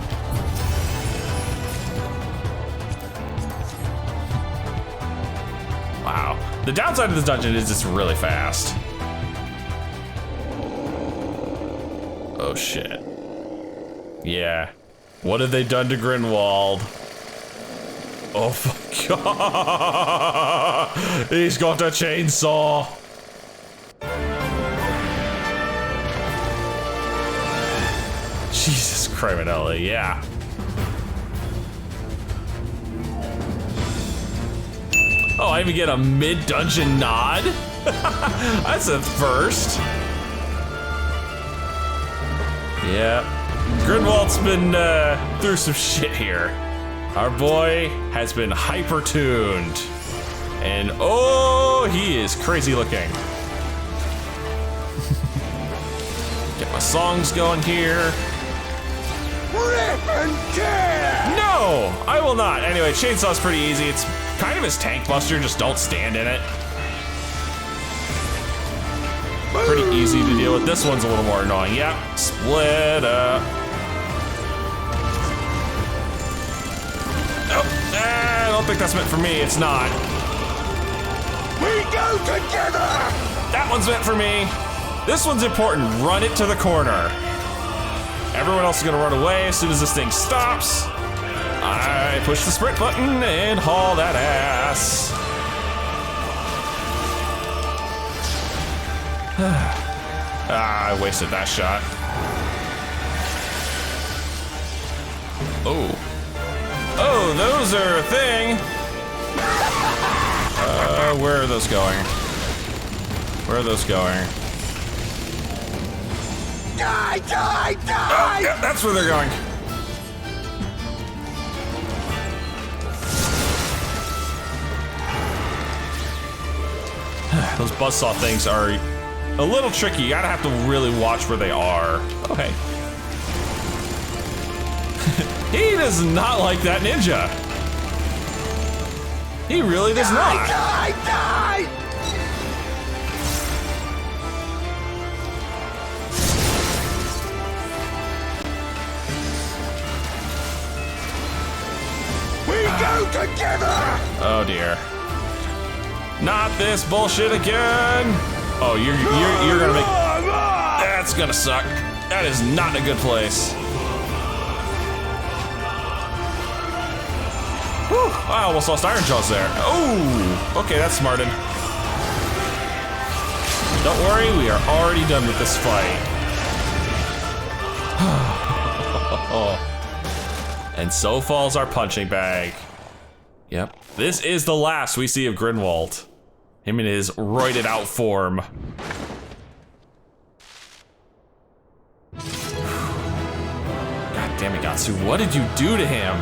Wow. The downside of this dungeon is it's really fast. Oh shit. Yeah. What have they done to Grinwald? Oh my god! He's got a chainsaw! Jesus criminelli, yeah. Oh, I even get a mid-dungeon nod? That's a first. Yeah. Grinwald's been through some shit here. Our boy has been hyper-tuned. And oh, he is crazy looking. Get my songs going here. Rip and tear! No, I will not. Anyway, chainsaw's pretty easy. It's kind of his tank buster, just don't stand in it. Pretty easy to deal with. This one's a little more annoying. Yep, split up. Oh, I don't think that's meant for me. It's not. We go together! That one's meant for me. This one's important. Run it to the corner. Everyone else is gonna run away as soon as this thing stops. I push the sprint button and haul that ass. I wasted that shot. Oh. Oh, those are a thing. Where are those going? Where are those going? Die, die, die! Oh, yeah, that's where they're going. Those buzzsaw things are a little tricky. You gotta have to really watch where they are. Oh, hey. He does not like that ninja. He really does not. Die, die! together! Oh dear. Not this bullshit again! Oh, you're gonna make... That's gonna suck. That is not a good place. Whew, I almost lost Iron Jaws there. Oh, okay, that's smarted. Don't worry, we are already done with this fight. And so falls our punching bag. Yep, this is the last we see of Grinwald. Him in his roided out form. God damn it, Gatsu, what did you do to him?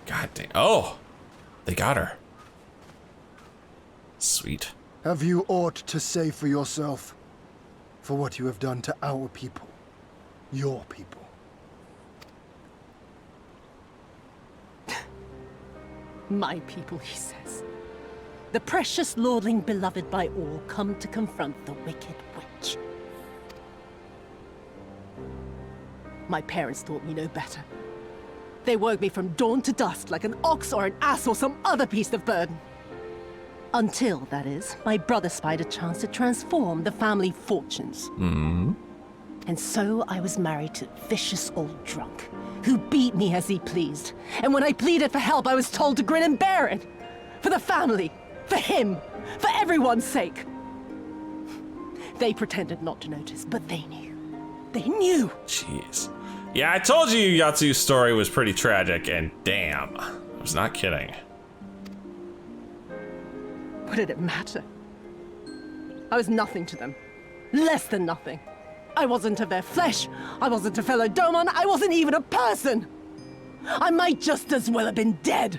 God damn. Oh, they got her. Sweet. Have you aught to say for yourself? For what you have done to our people? Your people? My people, he says. The precious lordling beloved by all come to confront the wicked witch. My parents taught me no better. They worked me from dawn to dusk like an ox or an ass or some other beast of burden. Until, that is, my brother spied a chance to transform the family fortunes. Mm-hmm. And so I was married to a vicious old drunk, who beat me as he pleased. And when I pleaded for help, I was told to grin and bear it. For the family, for him, for everyone's sake. They pretended not to notice, but they knew. They knew! Jeez. Yeah, I told you Yatsu's story was pretty tragic, and damn, I was not kidding. What did it matter? I was nothing to them. Less than nothing. I wasn't of their flesh. I wasn't a fellow Domon. I wasn't even a person. I might just as well have been dead.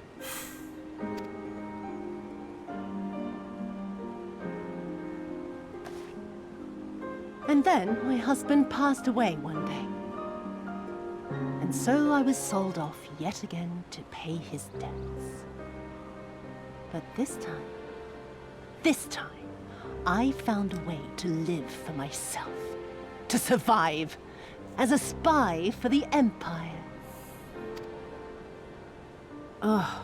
And then my husband passed away one day. And so I was sold off yet again to pay his debts. But this time, I found a way to live for myself. To survive as a spy for the Empire. Oh,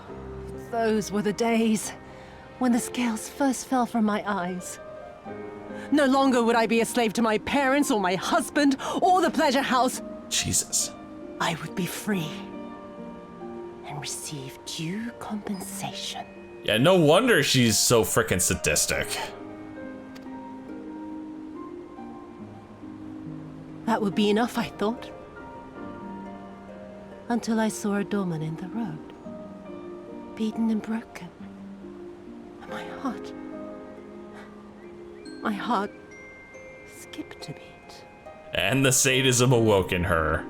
those were the days when the scales first fell from my eyes. No longer would I be a slave to my parents or my husband or the pleasure house. Jesus. I would be free and receive due compensation. Yeah, no wonder she's so frickin' sadistic. That would be enough, I thought. Until I saw a Doman in the road. Beaten and broken. And my heart skipped a bit. And the sadism awoke in her.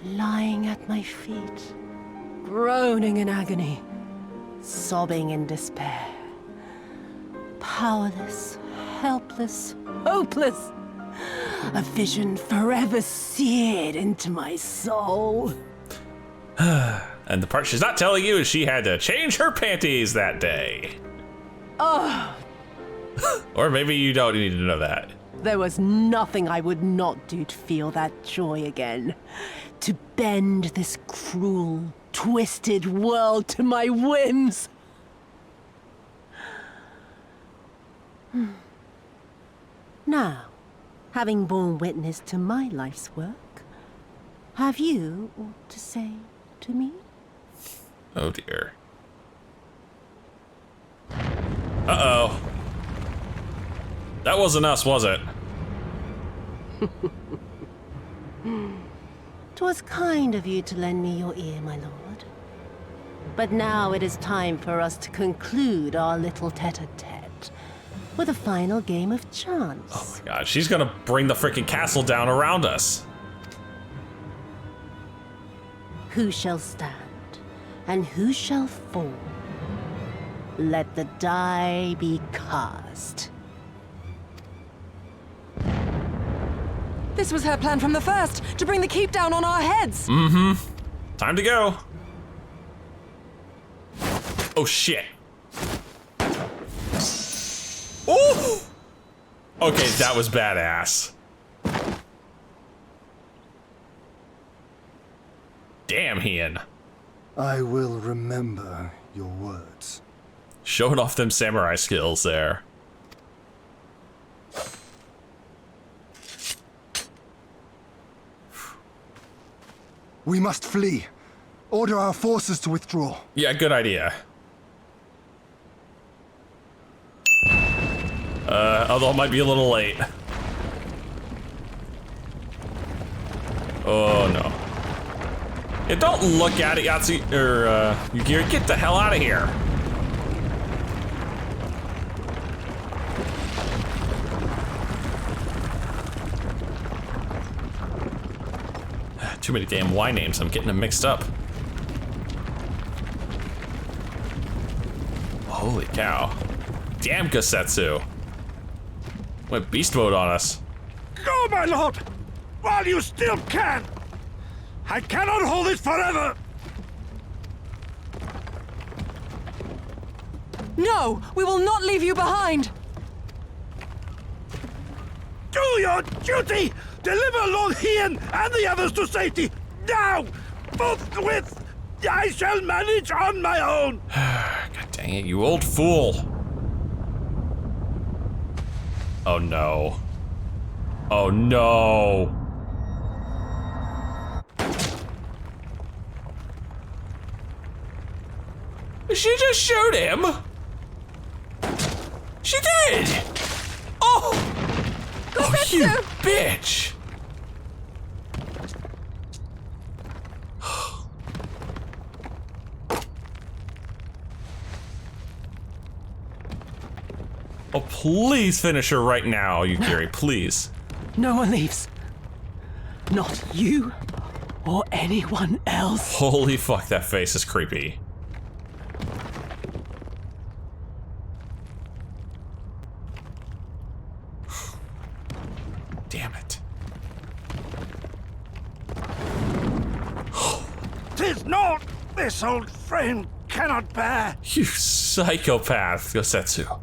Lying at my feet, groaning in agony, sobbing in despair. Powerless, helpless, hopeless. A vision forever seared into my soul. And the part she's not telling you is she had to change her panties that day. Oh. Or maybe you don't need to know that. There was nothing I would not do to feel that joy again. To bend this cruel, twisted world to my whims. Now, having borne witness to my life's work, have you aught to say to me? Oh dear. Uh-oh. That wasn't us, was it? 'Twas kind of you to lend me your ear, my lord. But now it is time for us to conclude our little tete-a-tete with a final game of chance. Oh my god, she's gonna bring the freaking castle down around us. Who shall stand and who shall fall? Let the die be cast. This was her plan from the first, to bring the keep down on our heads. Mm-hmm. Time to go. Oh shit. Ooh! Okay, that was badass. Damn, Hien. I will remember your words. Showing off them samurai skills there. We must flee. Order our forces to withdraw. Yeah, good idea. Although it might be a little late. Oh no. Yeah, don't look at it, Yahtzee, or Yugiri, get the hell out of here. Too many damn Y names, I'm getting them mixed up. Holy cow. Damn Gasetsu. Went beast mode on us. Go, my lord! While you still can! I cannot hold it forever! No! We will not leave you behind! Do your duty! Deliver Lord Hien and the others to safety! Now! Forthwith! I shall manage on my own! God dang it, you old fool. Oh no. Oh no. She just showed him. She did. Oh. Oh, you bitch. Oh, please finish her right now, Yukiri, please. No one leaves. Not you or anyone else. Holy fuck, that face is creepy. Damn it. 'Tis not this old frame cannot bear. You psychopath, Yosetsu.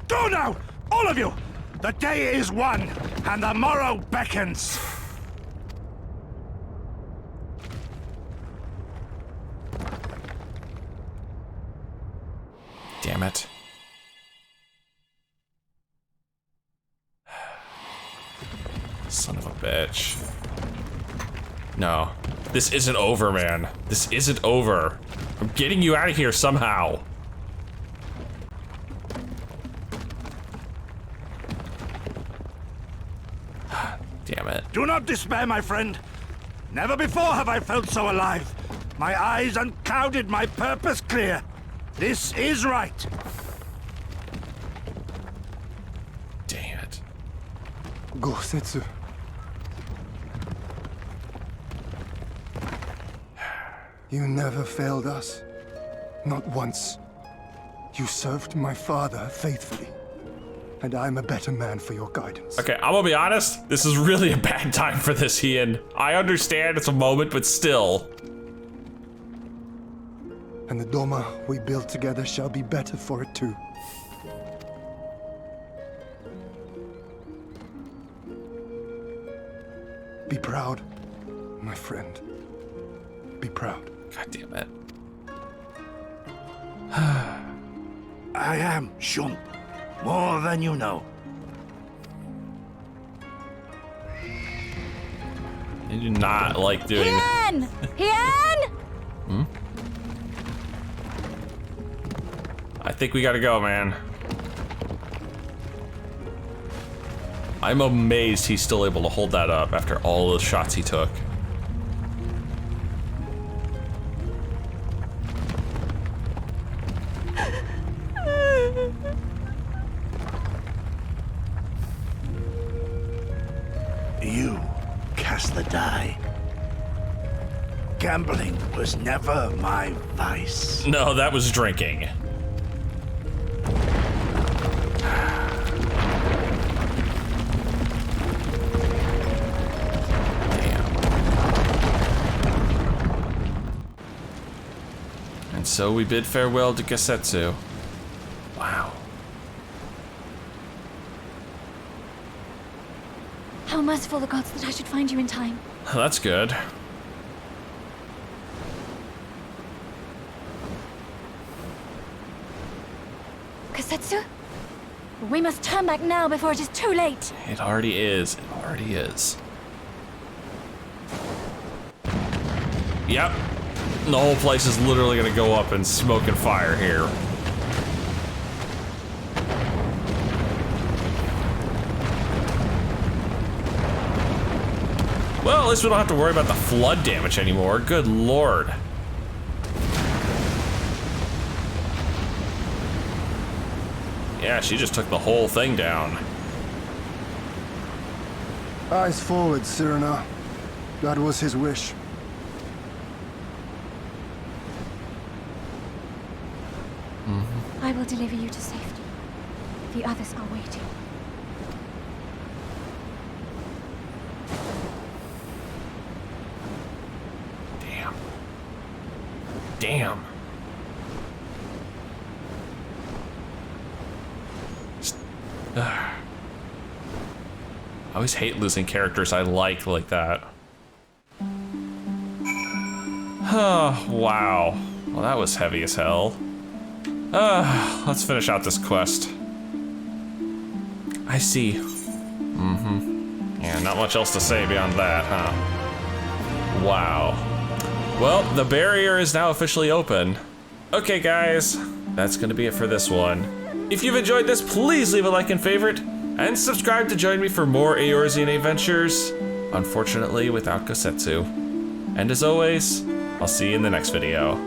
Go now, all of you! The day is won, and the morrow beckons. Damn it. Son of a bitch. No. This isn't over, man. This isn't over. I'm getting you out of here somehow. Damn it. Do not despair, my friend. Never before have I felt so alive. My eyes unclouded, my purpose clear. This is right. Damn it. Gosetsu. You never failed us. Not once. You served my father faithfully. And I'm a better man for your guidance. Okay, I'm gonna be honest. This is really a bad time for this, Hien. I understand it's a moment, but still. And the Doma we build together shall be better for it too. Be proud, my friend. Be proud. God damn it. I am Shun. More than you know. I do not like doing Hien! Hien! Hmm? I think we gotta go, man. I'm amazed he's still able to hold that up after all the shots he took. You cast the die. Gambling was never my vice. No, that was drinking. And so we bid farewell to Gasetsu. Wow. merciful the gods that I should find you in time. That's good. Kosetsu? We must turn back now before it is too late. It already is. It already is. Yep. The whole place is literally gonna go up in smoke and fire here. Well, at least we don't have to worry about the flood damage anymore. Good lord. Yeah, she just took the whole thing down. Eyes forward, Cyrano. That was his wish. I will deliver you to safety. The others are waiting. Damn. Damn. I always hate losing characters I like that. Oh, wow. Well, that was heavy as hell. Let's finish out this quest. I see. Yeah, not much else to say beyond that, huh? Wow. Well, the barrier is now officially open. Okay, guys, that's gonna be it for this one. If you've enjoyed this, please leave a like and favorite, and subscribe to join me for more Eorzean adventures, unfortunately without Kosetsu. And as always, I'll see you in the next video.